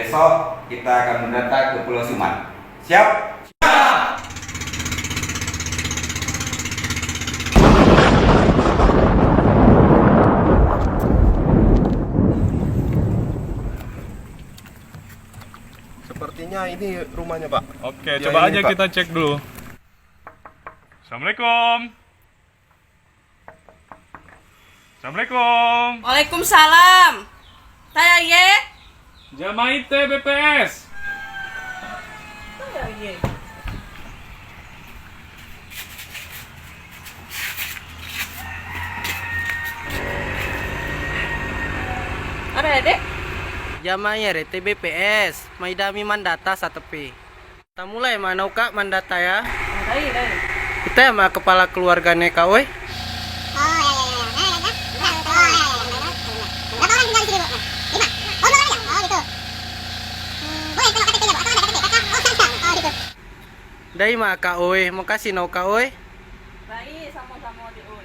besok kita akan mendata ke Pulau Sumat. Siap? Sepertinya ini rumahnya, Pak. Oke, Ya, coba ini, aja Pak. kita cek dulu. Assalamualaikum. Assalamualaikum. Waalaikumsalam. Saya ye. Jamaah IT BPS. Saya ye. Ada ya, Dek? Jamanya rete BPS, maidami mandata satepi. Kita mulai mana kak mandata ya? Dai. Kita ya mah kepala keluarga neka weh. Dai mah kak oi, makasih nau kak oi. Dai sama-sama di oi.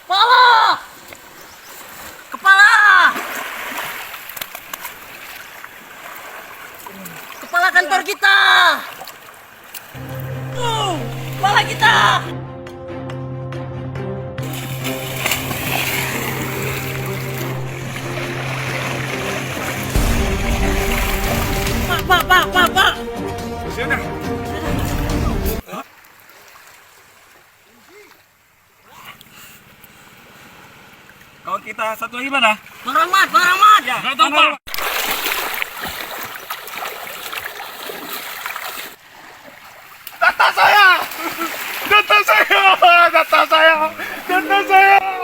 Kepala! Kepala! Kepala kantor kita! Kepala kita! Pak! Sini. Kawan kita satu lagi mana? Bang Rahmat! Ya, nggak tahu Pak. Data saya! Data saya! Data saya! Data saya!